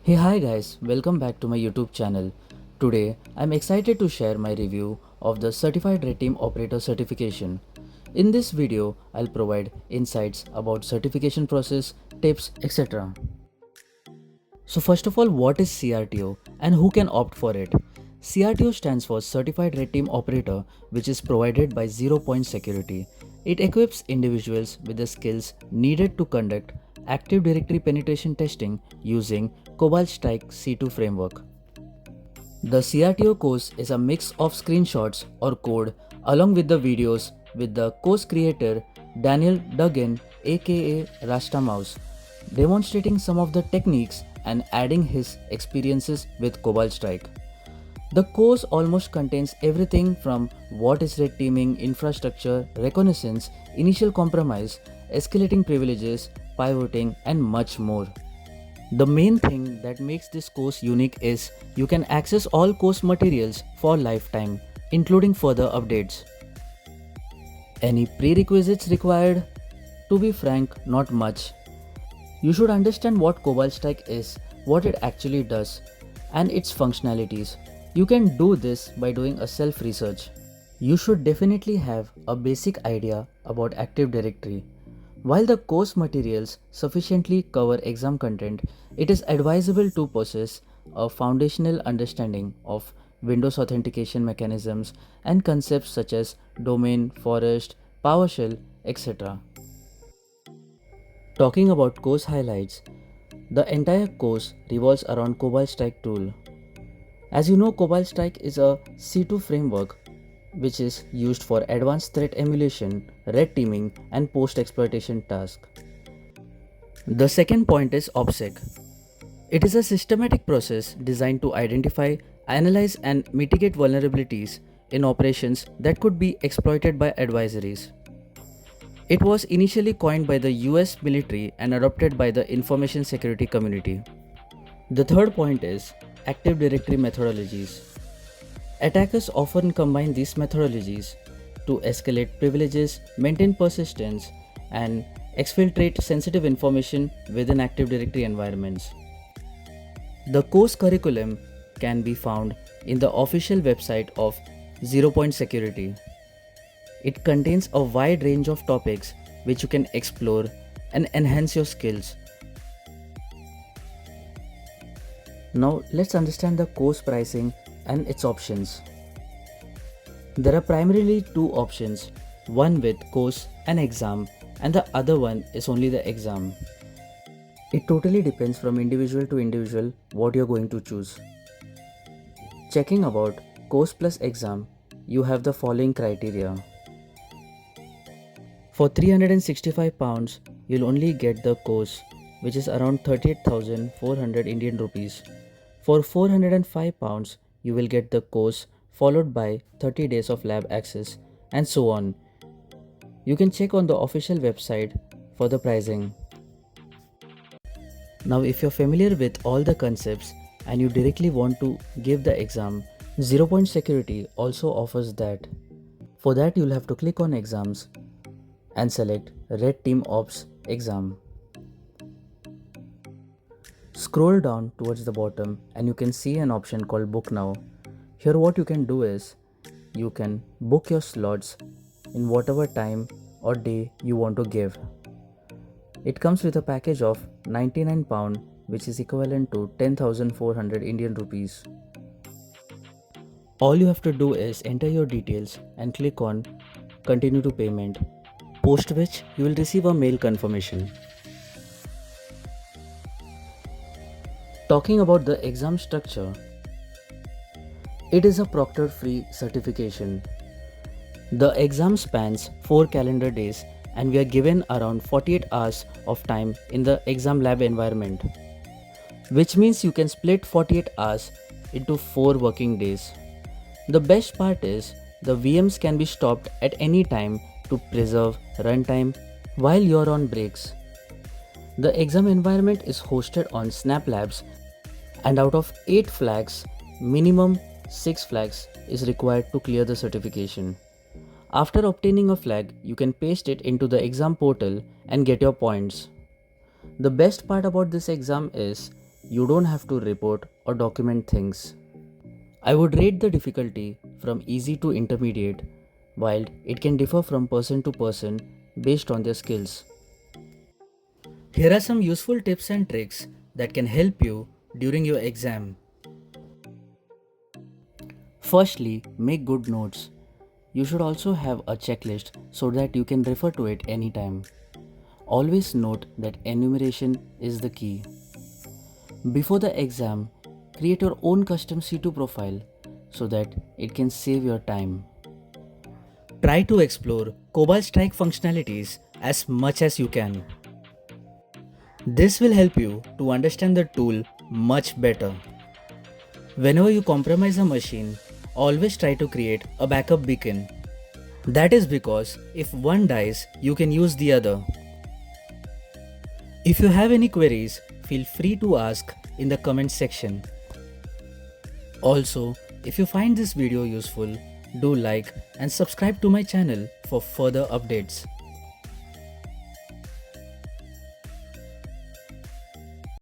Hi guys, welcome back to my YouTube channel. Today I'm excited to share my review of the Certified Red Team Operator certification. In this video, I'll provide insights about certification process, tips, etc. So first of all, what is CRTO and who can opt for it? CRTO stands for Certified Red Team Operator, which is provided by Zero Point Security. It equips individuals with the skills needed to conduct Active Directory penetration testing using Cobalt Strike C2 framework. The CRTO course is a mix of screenshots or code along with the videos with the course creator Daniel Duggan aka Rasta Mouse demonstrating some of the techniques and adding his experiences with Cobalt Strike. The course almost contains everything from what is red teaming, infrastructure, reconnaissance, initial compromise, escalating privileges, pivoting, and much more. The main thing that makes this course unique is you can access all course materials for lifetime, including further updates. Any prerequisites required? To be frank, not much. You should understand what Cobalt Strike is, what it actually does, and its functionalities. You can do this by doing a self-research. You should definitely have a basic idea about Active Directory. While the course materials sufficiently cover exam content, it is advisable to possess a foundational understanding of Windows authentication mechanisms and concepts such as domain, forest, PowerShell, etc. Talking about course highlights, the entire course revolves around Cobalt Strike tool. As you know, Cobalt Strike is a C2 framework which is used for advanced threat emulation, red teaming, and post-exploitation tasks. The second point is OPSEC. It is a systematic process designed to identify, analyze, and mitigate vulnerabilities in operations that could be exploited by adversaries. It was initially coined by the US military and adopted by the information security community. The third point is Active Directory methodologies. Attackers often combine these methodologies to escalate privileges, maintain persistence, and exfiltrate sensitive information within Active Directory environments. The course curriculum can be found in the official website of Zero Point Security. It contains a wide range of topics which you can explore and enhance your skills. Now let's understand the course pricing and its options. There are primarily two options, one with course and exam and the other one is only the exam. It totally depends from individual to individual what you're going to choose. Checking about course plus exam, you have the following criteria. For £365, you'll only get the course, which is around 38,400 Indian rupees. For £405, you will get the course followed by 30 days of lab access and so on. You can check on the official website for the pricing. Now if you're familiar with all the concepts and you directly want to give the exam, Zero Point Security also offers that. For that you'll have to click on exams and select Red Team Ops exam. Scroll down towards the bottom and you can see an option called Book Now. Here what you can do is, you can book your slots in whatever time or day you want to give. It comes with a package of £99 which is equivalent to 10,400 Indian rupees. All you have to do is enter your details and click on Continue to Payment, post which you will receive a mail confirmation. Talking about the exam structure, it is a proctored free certification. The exam spans 4 calendar days and we are given around 48 hours of time in the exam lab environment, which means you can split 48 hours into 4 working days. The best part is the VMs can be stopped at any time to preserve runtime while you're on breaks. The exam environment is hosted on Snap Labs and out of 8 flags, minimum 6 flags is required to clear the certification. After obtaining a flag, you can paste it into the exam portal and get your points. The best part about this exam is you don't have to report or document things. I would rate the difficulty from easy to intermediate, while it can differ from person to person based on their skills. Here are some useful tips and tricks that can help you during your exam. Firstly, make good notes. You should also have a checklist so that you can refer to it anytime. Always note that enumeration is the key. Before the exam, create your own custom C2 profile so that it can save your time. Try to explore Cobalt Strike functionalities as much as you can. This will help you to understand the tool much better. Whenever you compromise a machine, always try to create a backup beacon. That is because if one dies, you can use the other. If you have any queries, feel free to ask in the comment section. Also, if you find this video useful, do like and subscribe to my channel for further updates.